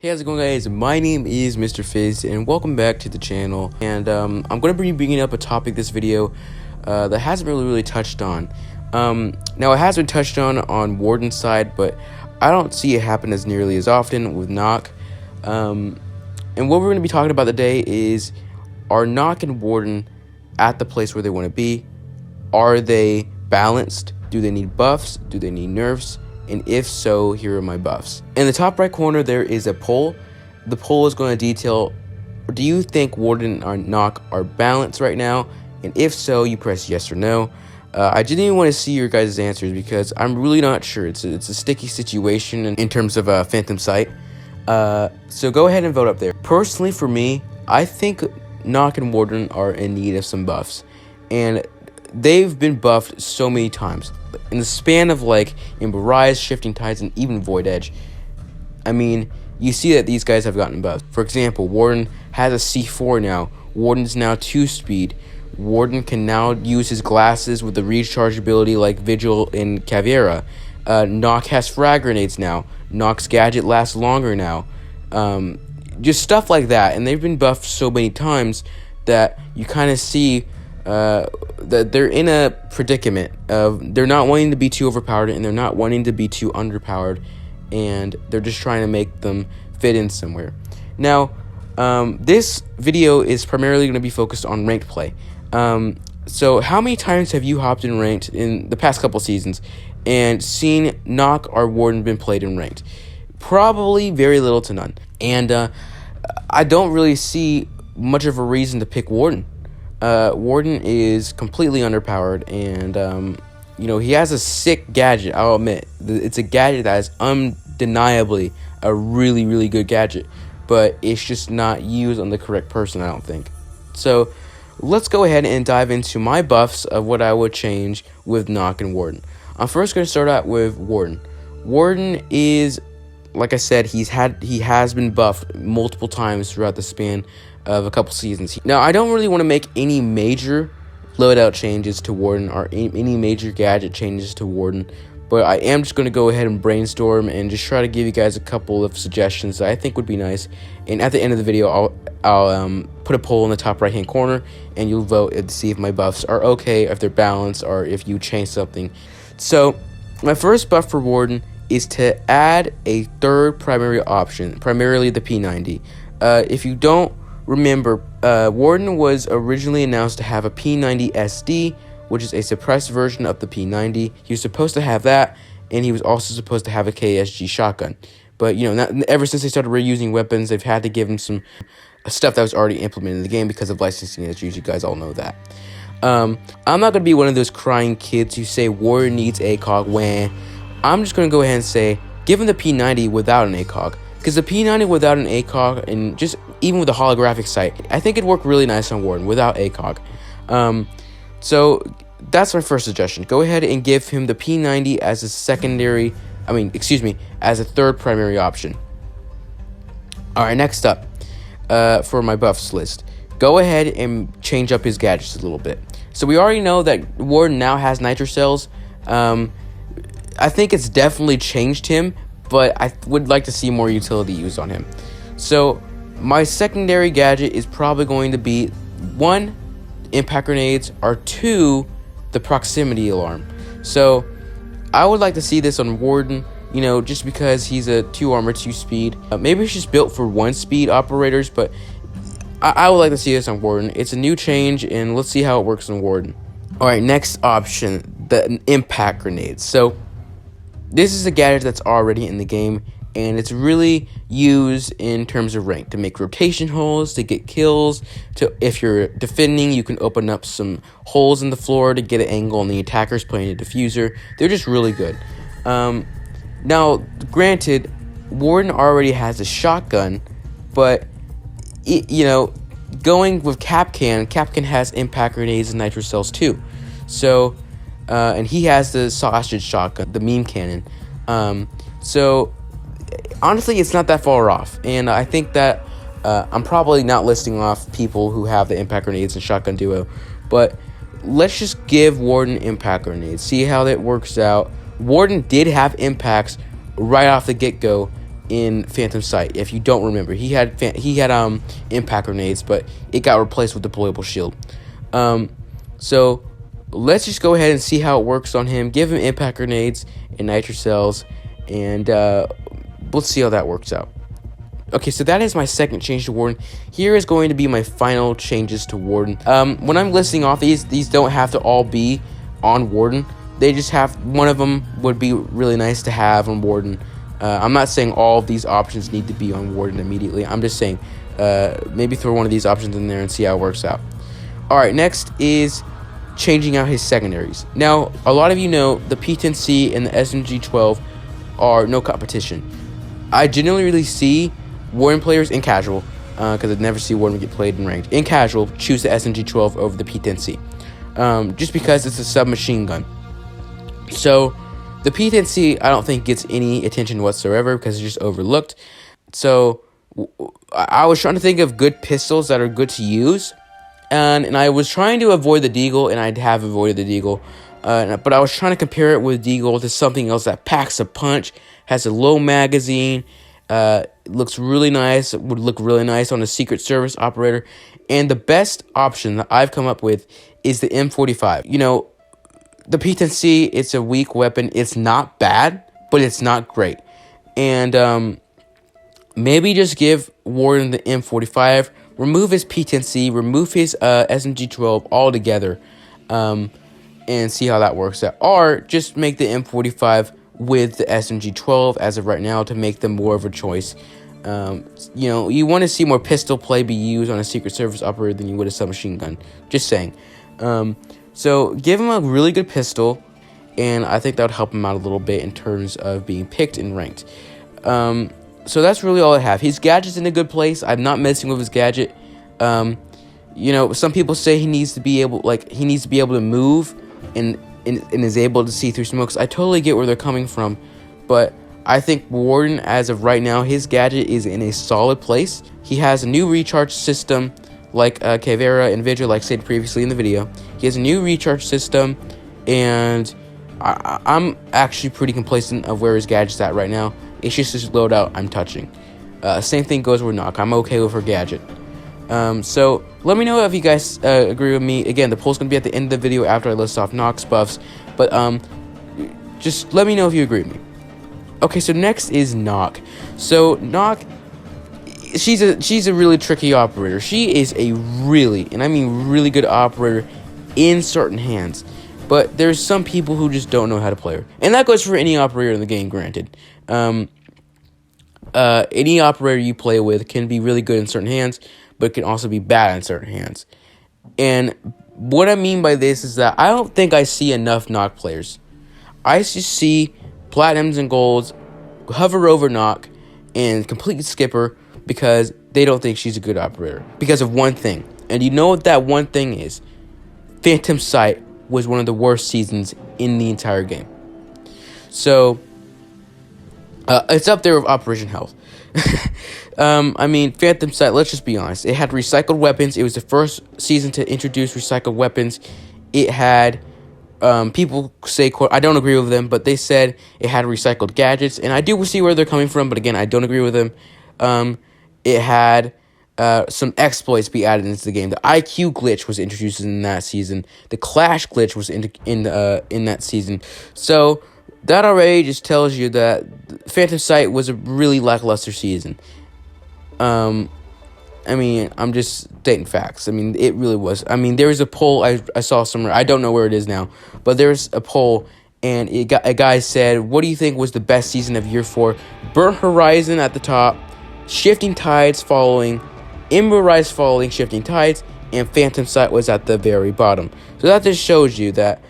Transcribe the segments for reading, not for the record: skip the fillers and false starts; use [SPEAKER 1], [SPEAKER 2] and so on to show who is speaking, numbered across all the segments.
[SPEAKER 1] Hey, how's it going, guys? My name is MrFizZeD, and welcome back to the channel. And I'm going to be bringing up a topic this video that hasn't really touched on. Now, it has been touched on Warden's side, but I don't see it happen as nearly as often with Nøkk. And what we're going to be talking about today is, are Nøkk and Warden at the place where they want to be? Are they balanced? Do they need buffs? Do they need nerfs? And if so, here are my buffs. In the top right corner, there is a poll. The poll is going to detail, do you think Warden or Nøkk are balanced right now? And if so, you press yes or no. I didn't even want to see your guys' answers because I'm really not sure. It's a sticky situation in terms of Phantom Sight. So go ahead and vote up there. Personally, for me, I think Nøkk and Warden are in need of some buffs. And they've been buffed so many times. In the span of like Ember Rise, Shifting Tides, and even Void Edge. I mean, you see that these guys have gotten buffed. For example, Warden has a C4 now. Warden's now 2-speed. Warden can now use his glasses with the recharge ability like Vigil in Caveira. Nøkk has frag grenades now. Nøkk's gadget lasts longer now. Just stuff like that. And they've been buffed so many times that you kind of see that they're in a predicament of they're not wanting to be too overpowered and they're not wanting to be too underpowered, and they're just trying to make them fit in somewhere. Now, this video is primarily going to be focused on ranked play. So how many times have you hopped in ranked in the past couple seasons and seen Nøkk or Warden been played in ranked? Probably very little to none. And I don't really see much of a reason to pick Warden. Warden is completely underpowered, and you know, he has a sick gadget. I'll admit, it's a gadget that is undeniably a really good gadget, but it's just not used on the correct person, I don't think. So let's go ahead and dive into my buffs of what I would change with Nøkk and Warden. I'm first going to start out with Warden. Warden is, like I said, he has been buffed multiple times throughout the span of a couple seasons. Now, I don't really want to make any major loadout changes to Warden or any major gadget changes to Warden, but I am just going to go ahead and brainstorm and just try to give you guys a couple of suggestions that I think would be nice. And at the end of the video, I'll put a poll in the top right hand corner, and you'll vote to see if my buffs are okay, if they're balanced, or if you change something. So my first buff for Warden is to add a third primary option, primarily the P90. If you don't remember, Warden was originally announced to have a P90 SD, which is a suppressed version of the P90. He was supposed to have that, and he was also supposed to have a KSG shotgun. But, you know, ever since they started reusing weapons, they've had to give him some stuff that was already implemented in the game because of licensing issues. You guys all know that. I'm not going to be one of those crying kids who say Warden needs ACOG when I'm just going to go ahead and say, give him the P90 without an ACOG. Because the P90 without an ACOG, and just even with the holographic sight, I think it'd work really nice on Warden without ACOG. So that's my first suggestion. Go ahead and give him the P90 as as a third primary option. Alright, next up, for my buffs list. Go ahead and change up his gadgets a little bit. So we already know that Warden now has nitro cells. I think it's definitely changed him, but I would like to see more utility used on him. So my secondary gadget is probably going to be 1, impact grenades, or 2, the proximity alarm. So I would like to see this on Warden, you know, just because he's a 2 armor, 2 speed. Maybe it's just built for 1 speed operators, but I would like to see this on Warden. It's a new change, and let's see how it works on Warden. Alright, next option, the impact grenades. So this is a gadget that's already in the game, and it's really used in terms of rank to make rotation holes, to get kills, to if you're defending, you can open up some holes in the floor to get an angle on the attackers playing a diffuser. They're just really good. Now, granted, Warden already has a shotgun, but you know, going with Capcan has impact grenades and nitro cells too. So and he has the sausage shotgun, the meme cannon. So honestly, it's not that far off, and I think that I'm probably not listing off people who have the impact grenades and shotgun duo, but let's just give Warden impact grenades, see how that works out. Warden did have impacts right off the get-go, in Phantom Sight. If you don't remember, he had impact grenades, but it got replaced with deployable shield. So let's just go ahead and see how it works on him. Give him impact grenades and nitro cells, and we'll see how that works out. Okay, so that is my second change to Warden. Here is going to be my final changes to Warden. When I'm listing off these don't have to all be on Warden. They just have, one of them would be really nice to have on Warden. I'm not saying all of these options need to be on Warden immediately. I'm just saying maybe throw one of these options in there and see how it works out. Alright, next is changing out his secondaries. Now, a lot of you know the P10C and the SMG-12 are no competition. I generally really see Warden players in casual, because I never see Warden get played in ranked. In casual, choose the SMG-12 over the P10C, just because it's a submachine gun. So the P10C, I don't think gets any attention whatsoever because it's just overlooked. So I was trying to think of good pistols that are good to use, and I was trying to avoid the Deagle, and I have avoided the Deagle. But I was trying to compare it with Deagle to something else that packs a punch, has a low magazine, looks really nice, would look really nice on a Secret Service operator. And the best option that I've come up with is the M45. You know, the P10C, it's a weak weapon. It's not bad, but it's not great. And maybe just give Warden the M45, remove his P10C, remove his SMG-12 altogether, and see how that works out. Or just make the M45 with the SMG-12 as of right now to make them more of a choice. You know, you want to see more pistol play be used on a Secret Service operator than you would a submachine gun. Just saying. So give him a really good pistol, and I think that would help him out a little bit in terms of being picked and ranked. So that's really all I have. His gadget's in a good place. I'm not messing with his gadget. You know, some people say he needs to be able, to move and is able to see through smokes. I totally get where they're coming from, but I think Warden, as of right now, his gadget is in a solid place. He has a new recharge system, like Kavera and Vigil, like said previously in the video. He has a new recharge system, and I'm actually pretty complacent of where his gadget's at right now. It's just his loadout I'm touching. Same thing goes with Nøkk. I'm okay with her gadget. So let me know if you guys agree with me. Again, the poll's gonna be at the end of the video after I list off Nøkk's buffs, but just let me know if you agree with me. Okay, so next is Nøkk. So Nøkk, she's a really tricky operator. She is a really, and I mean really good operator in certain hands, but there's some people who just don't know how to play her, and that goes for any operator in the game, granted. Any operator you play with can be really good in certain hands, but can also be bad in certain hands. And what I mean by this is that I don't think I see enough Nøkk players. I just see platinums and golds hover over Nøkk and completely skip her because they don't think she's a good operator because of one thing. And you know what that one thing is? Phantom Sight was one of the worst seasons in the entire game. So it's up there with Operation Health. I mean, Phantom Sight, let's just be honest. It had recycled weapons. It was the first season to introduce recycled weapons. It had, people say, I don't agree with them, but they said it had recycled gadgets. And I do see where they're coming from, but again, I don't agree with them. It had some exploits be added into the game. The IQ glitch was introduced in that season. The Clash glitch was in that season. So that already just tells you that Phantom Sight was a really lackluster season. I mean, I'm just stating facts. I mean, it really was. I mean, there was a poll I saw somewhere. I don't know where it is now, but there's a poll, and a guy said, what do you think was the best season of year 4? Burnt Horizon at the top, Shifting Tides following, Ember Rise following Shifting Tides, and Phantom Sight was at the very bottom. So that just shows you that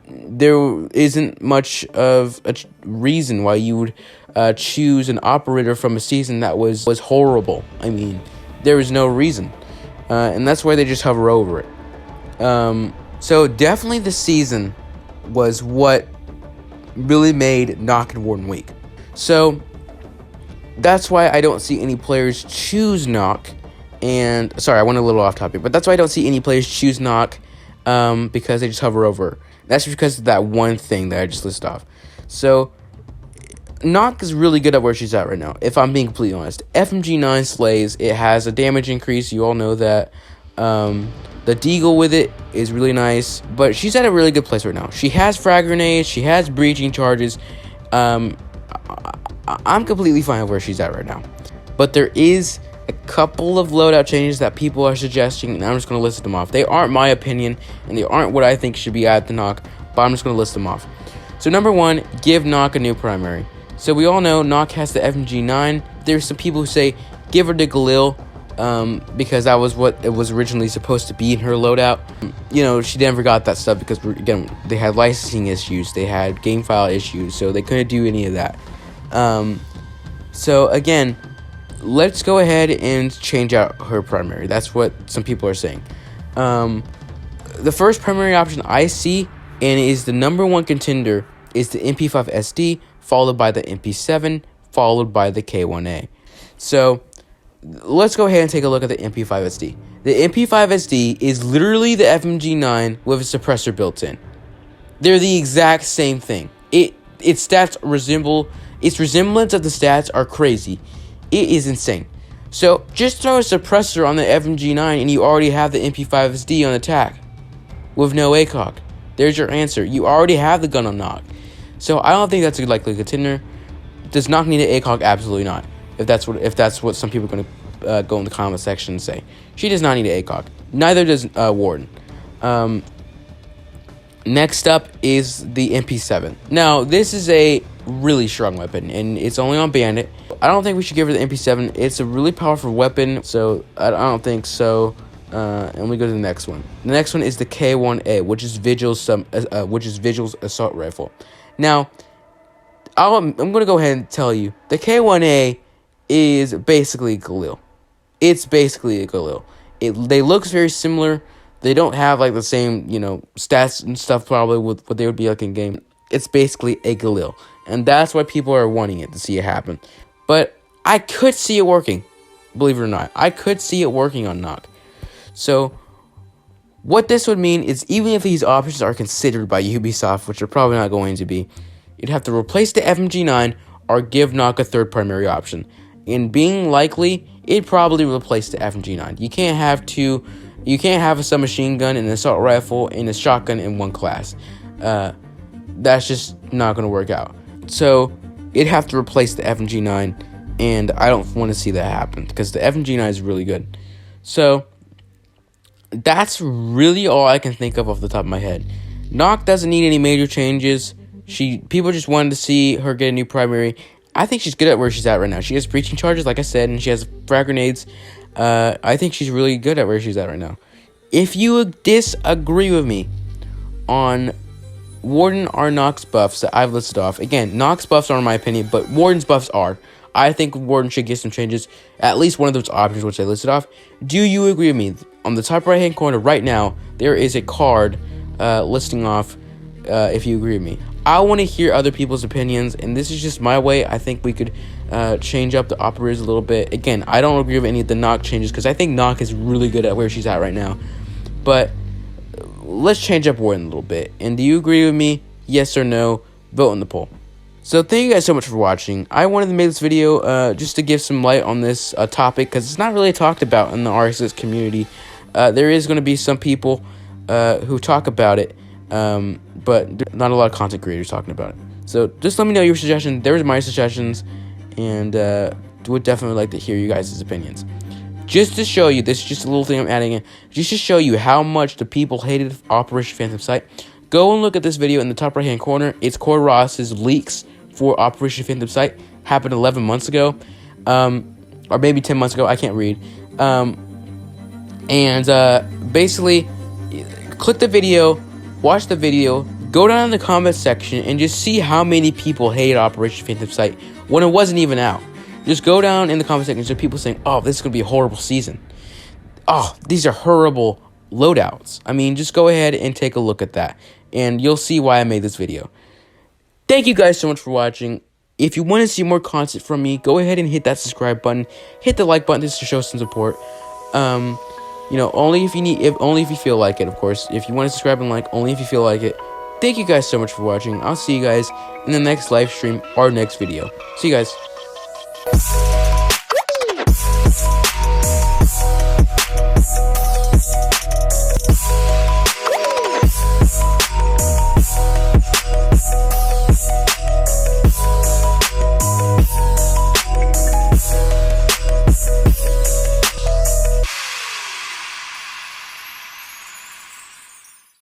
[SPEAKER 1] there isn't much of a reason why you would choose an operator from a season that was horrible. I mean, there is no reason. And that's why they just hover over it. So definitely the season was what really made Nøkk and Warden weak. So that's why I don't see any players choose Nøkk. And sorry, I went a little off topic, but that's why I don't see any players choose Nøkk, because they just hover over. That's because of that one thing that I just listed off. So Nøkk is really good at where she's at right now, if I'm being completely honest. FMG9 slays. It has a damage increase. You all know that. The deagle with it is really nice, but she's at a really good place right now. She has frag grenades. She has breaching charges. I'm completely fine with where she's at right now. But there is a couple of loadout changes that people are suggesting, and I'm just going to list them off. They aren't my opinion, and they aren't what I think should be added to Nøkk, but I'm just going to list them off. So number one, give Nøkk a new primary. So we all know Nøkk has the FMG9. There's some people who say give her the Galil, because that was what it was originally supposed to be in her loadout. You know, she never got that stuff because, again, they had licensing issues, they had game file issues, so they couldn't do any of that. So again, let's go ahead and change out her primary. That's what some people are saying. The first primary option I see, and is the number one contender, is the MP5 SD, followed by the MP7, followed by the K1A. So let's go ahead and take a look at the MP5 SD. The MP5 SD is literally the FMG9 with a suppressor built in. They're the exact same thing. Its stats resemble, its resemblance of the stats are crazy. It is insane. So just throw a suppressor on the FMG9 and you already have the MP5 SD on attack with no ACOG. There's your answer. You already have the gun on Nøkk. So I don't think that's a likely contender. Does Nøkk need an ACOG? Absolutely not. If that's what some people are going to go in the comment section and say. She does not need an ACOG. Neither does Warden. Next up is the MP7. Now, this is a really strong weapon, and it's only on Bandit. I don't think we should give her the MP7. It's a really powerful weapon, so I don't think so. And we go to the next one. The next one is the K1A, which is Vigil's assault rifle. Now, I'm going to go ahead and tell you, the K1A is basically Galil. It's basically a Galil. They look very similar. They don't have like the same, stats and stuff probably with what they would be like in game. It's basically a Galil, and that's why people are wanting it to see it happen. But I could see it working, believe it or not. I could see it working on Nøkk. So what this would mean is, even if these options are considered by Ubisoft, which are probably not going to be, you'd have to replace the FMG9 or give Nøkk a third primary option. And being likely, it'd probably replace the FMG9. You can't have a submachine gun, an assault rifle, and a shotgun in one class. That's just not going to work out. So it'd have to replace the FMG9, and I don't want to see that happen because the FMG9 is really good. So that's really all I can think of off the top of my head. Nøkk doesn't need any major changes. People just wanted to see her get a new primary. I think she's good at where she's at right now. She has breaching charges, like I said, and she has frag grenades. I think she's really good at where she's at right now. If you disagree with me on Warden or Nøkk's buffs that I've listed off, again, Nøkk's buffs aren't my opinion, but Warden's buffs are. I think Warden should get some changes, at least one of those options which I listed off. Do you agree with me? On the top right hand corner right now, there is a card listing off if you agree with me. I want to hear other people's opinions, and this is just my way. I think we could change up the operators a little bit. Again, I don't agree with any of the Nøkk changes because I think Nøkk is really good at where she's at right now. But let's change up Warden a little bit. And do you agree with me? Yes or no? Vote in the poll. So thank you guys so much for watching. I wanted to make this video just to give some light on this topic because it's not really talked about in the RSS community. There is going to be some people who talk about it, but not a lot of content creators talking about it. So just let me know your suggestions. There's my suggestions, and would definitely like to hear you guys' opinions. Just to show you, this is just a little thing I'm adding in, just to show you how much the people hated Operation Phantom Sight. Go and look at this video in the top right hand corner. It's Corey Ross's leaks for Operation Phantom Sight. Happened 11 months ago, or maybe 10 months ago. I can't read. Basically, click the video, watch the video, go down in the comment section, and just see how many people hated Operation Phantom Sight when it wasn't even out. Just go down in the comment section. There's people saying, "Oh, this is gonna be a horrible season. Oh, these are horrible loadouts." I mean, just go ahead and take a look at that, and you'll see why I made this video. Thank you guys so much for watching. If you want to see more content from me, go ahead and hit that subscribe button, hit the like button just to show some support. Only if you feel like it, of course. If you want to subscribe and like, only if you feel like it. thank you guys so much for watching. I'll see you guys in the next live stream or next video. See you guys.